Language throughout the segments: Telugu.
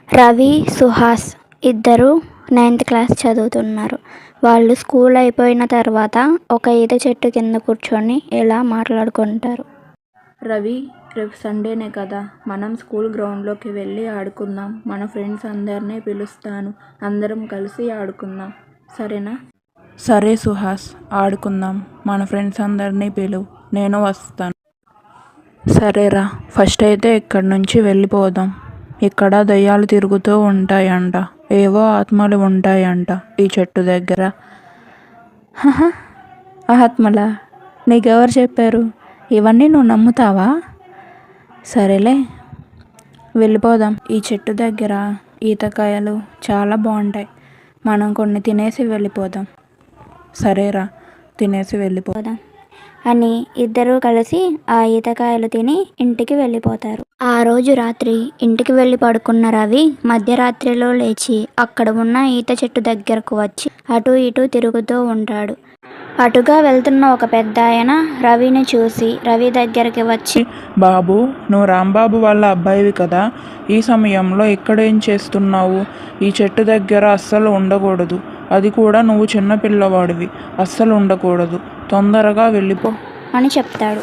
రవి, సుహాస్ ఇద్దరు 9th క్లాస్ చదువుతున్నారు. వాళ్ళు స్కూల్ అయిపోయిన తర్వాత ఒక ఈత చెట్టు కింద కూర్చొని ఇలా మాట్లాడుకుంటారు. రవి, రేపు సండేనే కదా, మనం స్కూల్ గ్రౌండ్లోకి వెళ్ళి ఆడుకుందాం. మన ఫ్రెండ్స్ అందరినీ పిలుస్తాను, అందరం కలిసి ఆడుకుందాం, సరేనా? సరే సుహాస్, ఆడుకుందాం. మన ఫ్రెండ్స్ అందరినీ పిలువు, నేను వస్తాను. సరేరా, ఫస్ట్ అయితే ఇక్కడి నుంచి వెళ్ళిపోదాం. ఇక్కడ దయ్యాలు తిరుగుతూ ఉంటాయంట, ఏవో ఆత్మలు ఉంటాయంట ఈ చెట్టు దగ్గర. ఆత్మలా? నీకెవరు చెప్పారు? ఇవన్నీ నువ్వు నమ్ముతావా? సరేలే, వెళ్ళిపోదాం. ఈ చెట్టు దగ్గర ఈతకాయలు చాలా బాగుంటాయి, మనం కొన్ని తినేసి వెళ్ళిపోదాం. సరేరా, తినేసి వెళ్ళిపోదాం అని ఇద్దరూ కలిసి ఆ ఈతకాయలు తిని ఇంటికి వెళ్ళిపోతారు. ఆ రోజు రాత్రి ఇంటికి వెళ్ళి పడుకున్న రవి మధ్యరాత్రిలో లేచి అక్కడ ఉన్న ఈత చెట్టు దగ్గరకు వచ్చి అటు ఇటు తిరుగుతూ ఉంటాడు. అటుగా వెళ్తున్న ఒక పెద్ద ఆయన రవిని చూసి రవి దగ్గరికి వచ్చి, బాబు, నువ్వు రాంబాబు వాళ్ళ అబ్బాయివి కదా, ఈ సమయంలో ఇక్కడేం చేస్తున్నావు? ఈ చెట్టు దగ్గర అస్సలు ఉండకూడదు, అది కూడా నువ్వు చిన్న పిల్లవాడివి, అస్సలు ఉండకూడదు, తొందరగా వెళ్ళిపో అని చెప్తాడు.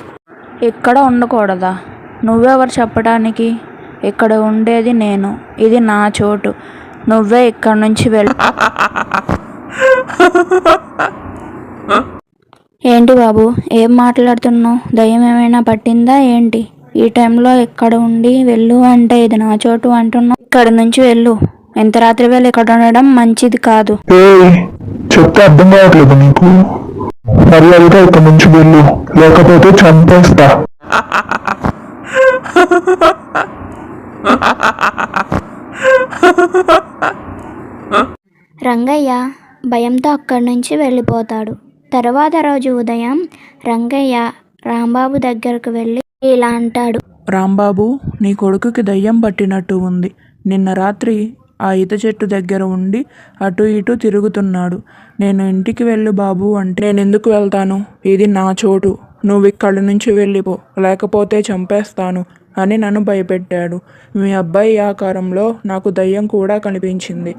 ఇక్కడ ఉండకూడదా? నువ్వెవరు చెప్పడానికి? ఇక్కడ ఉండేది నేను, ఇది నా చోటు, నువ్వే ఇక్కడ నుంచి వెళ్ళు. ఏంటి బాబు, ఏం మాట్లాడుతున్నావు? దయ్యం ఏమైనా పట్టిందా ఏంటి? ఈ టైంలో ఇక్కడ ఉండి వెళ్ళు అంటే ఇది నా చోటు అంటున్నావు. ఇక్కడ నుంచి వెళ్ళు, ఎంత రాత్రి వేళ ఇక్కడ ఉండడం మంచిది కాదు. చెప్తే అర్థం కావట్లేదు నీకు? మర్యాదగా ఇక్కడ నుంచి వెళ్ళు, లేకపోతే చంపేస్తా. రంగయ్య భయంతో అక్కడి నుంచి వెళ్ళిపోతాడు. తర్వాత రోజు ఉదయం రంగయ్య రాంబాబు దగ్గరకు వెళ్ళి ఇలా అంటాడు. రాంబాబు, నీ కొడుకుకి దయ్యం పట్టినట్టు ఉంది. నిన్న రాత్రి ఆ ఈత చెట్టు దగ్గర ఉండి అటు ఇటు తిరుగుతున్నాడు. నేను ఇంటికి వెళ్ళు బాబు అంటే, నేను ఎందుకు వెళ్తాను? ఇది నా చోటు, నువ్వు ఇక్కడి నుంచి వెళ్ళిపో, లేకపోతే చంపేస్తాను అని నన్ను భయపెట్టాడు. మీ అబ్బాయి ఆకారంలో నాకు దయ్యం కూడా కనిపించింది.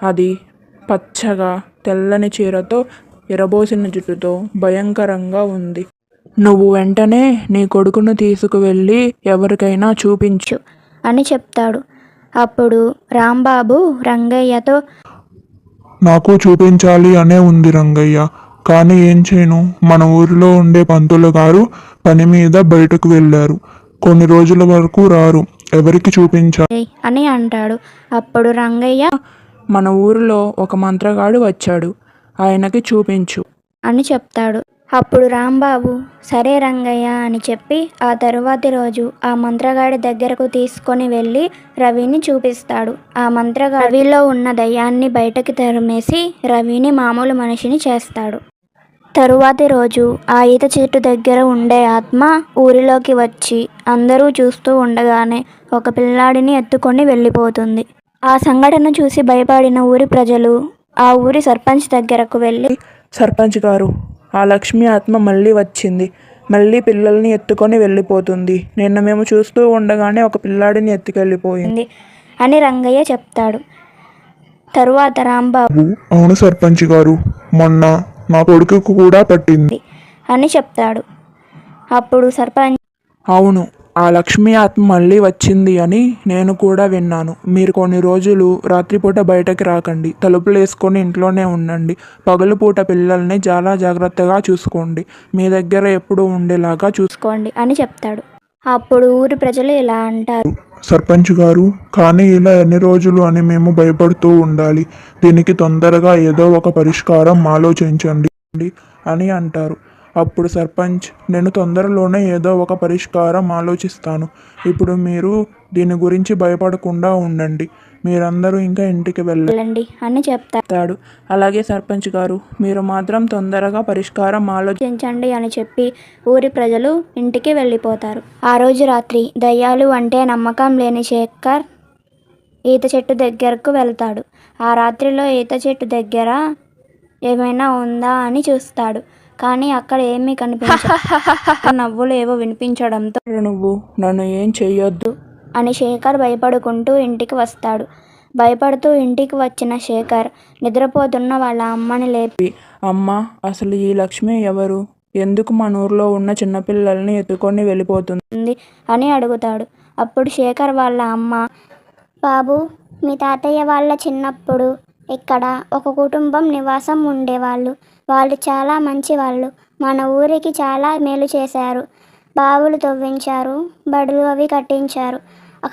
అది పచ్చగా తెల్లని చీరతో ఎరబోసిన జుట్టుతో భయంకరంగా ఉంది. నువ్వు వెంటనే నీ కొడుకును తీసుకువెళ్ళి ఎవరికైనా చూపించు అని చెప్తాడు. అప్పుడు రాంబాబు రంగయ్యతో, నాకు చూపించాలి అనే ఉంది రంగయ్య, కానీ ఏం చేయను, మన ఊరిలో ఉండే పంతులు గారు పని మీద బయటకు వెళ్ళారు, కొన్ని రోజుల వరకు రారు, ఎవరికి చూపించాలి అని అంటాడు. అప్పుడు రంగయ్య, మన ఊరిలో ఒక మంత్రగాడు వచ్చాడు, ఆయనకి చూపించు అని చెప్తాడు. అప్పుడు రాంబాబు సరే రంగయ్య అని చెప్పి ఆ తరువాతి రోజు ఆ మంత్రగాడి దగ్గరకు తీసుకొని వెళ్ళి రవిని చూపిస్తాడు. ఆ మంత్రగాడు రవిలో ఉన్న దయ్యాన్ని బయటకి తరిమేసి రవిని మామూలు మనిషిని చేస్తాడు. తరువాతి రోజు ఆ ఈత చెట్టు దగ్గర ఉండే ఆత్మ ఊరిలోకి వచ్చి అందరూ చూస్తూ ఉండగానే ఒక పిల్లాడిని ఎత్తుకొని వెళ్ళిపోతుంది. ఆ సంఘటన చూసి భయపడిన ఊరి ప్రజలు ఆ ఊరి సర్పంచ్ దగ్గరకు వెళ్ళి, సర్పంచ్ గారు, ఆ లక్ష్మి ఆత్మ మళ్ళీ వచ్చింది, మళ్ళీ పిల్లల్ని ఎత్తుకొని వెళ్ళిపోతుంది. నిన్న మేము చూస్తూ ఉండగానే ఒక పిల్లాడిని ఎత్తుకెళ్ళిపోయింది అని రంగయ్య చెప్తాడు. తరువాత రాంబాబు, అవును సర్పంచ్ గారు, మొన్న మా కొడుకుకు కూడా పట్టింది అని చెప్తాడు. అప్పుడు సర్పంచ్, అవును, ఆ లక్ష్మీ ఆత్మ మళ్ళీ వచ్చింది అని నేను కూడా విన్నాను. మీరు కొన్ని రోజులు రాత్రిపూట బయటకి రాకండి, తలుపులు వేసుకొని ఇంట్లోనే ఉండండి, పగలుపూట పిల్లల్ని చాలా జాగ్రత్తగా చూసుకోండి, మీ దగ్గర ఎప్పుడు ఉండేలాగా చూసుకోండి అని చెప్తాడు. అప్పుడు ఊరి ప్రజలు ఇలా అంటారు, సర్పంచ్ గారు, కానీ ఇలా ఎన్ని రోజులు అని మేము భయపడుతూ ఉండాలి, దీనికి తొందరగా ఏదో ఒక పరిష్కారం ఆలోచించండి అని అంటారు. అప్పుడు సర్పంచ్, నేను తొందరలోనే ఏదో ఒక పరిష్కారం ఆలోచిస్తాను, ఇప్పుడు మీరు దీని గురించి భయపడకుండా ఉండండి, మీరందరూ ఇంకా ఇంటికి వెళ్ళండి అని చెప్తాడు. అలాగే సర్పంచ్ గారు, మీరు మాత్రం తొందరగా పరిష్కారం ఆలోచించండి అని చెప్పి ఊరి ప్రజలు ఇంటికి వెళ్ళిపోతారు. ఆ రోజు రాత్రి దయ్యాలు అంటే నమ్మకం లేని శేఖర్ ఈత చెట్టు దగ్గరకు వెళ్తాడు. ఆ రాత్రిలో ఈత చెట్టు దగ్గర ఏమైనా ఉందా అని చూస్తాడు, కానీ అక్కడ ఏమీ కనిపించదు. నవ్వులు ఏవో వినిపించడంతో, నువ్వు నన్ను ఏం చెయ్యొద్దు అని శేఖర్ భయపడుకుంటూ ఇంటికి వస్తాడు. భయపడుతూ ఇంటికి వచ్చిన శేఖర్ నిద్రపోతున్న వాళ్ళ అమ్మని లేపి, అమ్మా, అసలు ఈ లక్ష్మి ఎవరు? ఎందుకు మన ఊర్లో ఉన్న చిన్నపిల్లల్ని ఎత్తుకొని వెళ్ళిపోతుంది అని అడుగుతాడు. అప్పుడు శేఖర్ వాళ్ళ అమ్మ, బాబు, మీ తాతయ్య వాళ్ళ చిన్నప్పుడు ఇక్కడ ఒక కుటుంబం నివాసం ఉండేవాళ్ళు. వాళ్ళు చాలా మంచివాళ్ళు. మన ఊరికి చాలా మేలు చేశారు. బావులు తవ్వించారు, బడులు అవి కట్టించారు.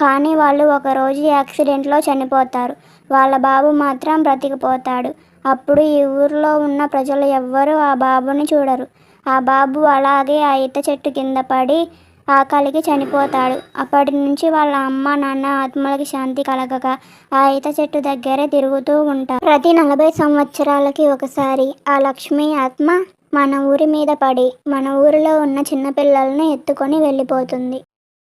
కానీ వాళ్ళు ఒకరోజు యాక్సిడెంట్లో చనిపోతారు. వాళ్ళ బాబు మాత్రం బ్రతికిపోతాడు. అప్పుడు ఈ ఊరిలో ఉన్న ప్రజలు ఎవ్వరూ ఆ బాబుని చూడరు. ఆ బాబు అలాగే ఆ ఈత చెట్టు కింద పడి ఆకలికి చనిపోతాడు. అప్పటి నుంచి వాళ్ళ అమ్మ నాన్న ఆత్మలకి శాంతి కలగక ఆ ఈత చెట్టు దగ్గరే తిరుగుతూ ఉంటారు. ప్రతి 40 సంవత్సరాలకి ఒకసారి ఆ లక్ష్మి ఆత్మ మన ఊరి మీద పడి మన ఊరిలో ఉన్న చిన్నపిల్లల్ని ఎత్తుకొని వెళ్ళిపోతుంది.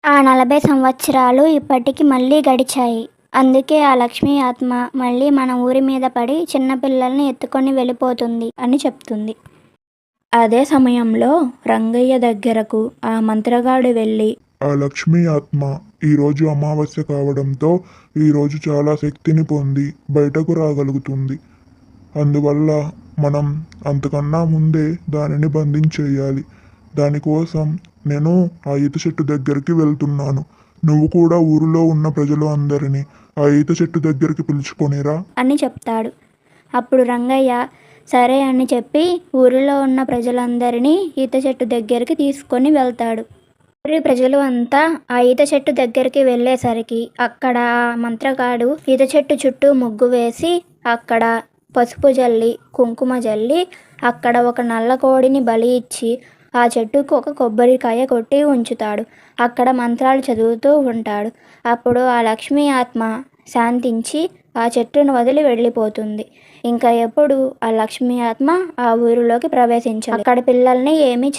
ఆ 40 సంవత్సరాలు ఇప్పటికి మళ్ళీ గడిచాయి. అందుకే ఆ లక్ష్మీ ఆత్మ మళ్ళీ మన ఊరి మీద పడి చిన్నపిల్లల్ని ఎత్తుకొని వెళ్ళిపోతుంది అని చెప్తుంది. అదే సమయంలో రంగయ్య దగ్గరకు ఆ మంత్రగాడు వెళ్ళి, ఆ లక్ష్మీ ఆత్మ ఈరోజు అమావాస్య కావడంతో ఈరోజు చాలా శక్తిని పొంది బయటకు రాగలుగుతుంది. అందువల్ల మనం అంతకన్నా ముందే దానిని బంధించేయాలి. దానికోసం నేను ఆ ఈత చెట్టు దగ్గరికి వెళ్తున్నాను. నువ్వు కూడా ఊరిలో ఉన్న ప్రజలు అందరినీ ఆ ఈత చెట్టు దగ్గరికి పిలుచుకొనిరా అని చెప్తాడు. అప్పుడు రంగయ్య సరే అని చెప్పి ఊరిలో ఉన్న ప్రజలందరినీ ఈత చెట్టు దగ్గరికి తీసుకొని వెళ్తాడు. ఊరి ప్రజలు అంతా ఆ ఈత చెట్టు దగ్గరికి వెళ్ళేసరికి అక్కడ ఆ మంత్రగాడు ఈత చెట్టు చుట్టూ ముగ్గు వేసి అక్కడ పసుపు జల్లి కుంకుమ జల్లి అక్కడ ఒక నల్ల కోడిని బలి ఇచ్చి ఆ చెట్టుకు ఒక కొబ్బరికాయ కొట్టి ఉంచుతాడు. అక్కడ మంత్రాలు చదువుతూ ఉంటాడు. అప్పుడు ఆ లక్ష్మీ ఆత్మ శాంతించి ఆ చెట్టును వదిలి వెళ్ళిపోతుంది. ఇంకా ఎప్పుడు ఆ లక్ష్మీ ఆత్మ ఆ ఊరిలోకి ప్రవేశించాలి. అక్కడ పిల్లల్ని ఏమీ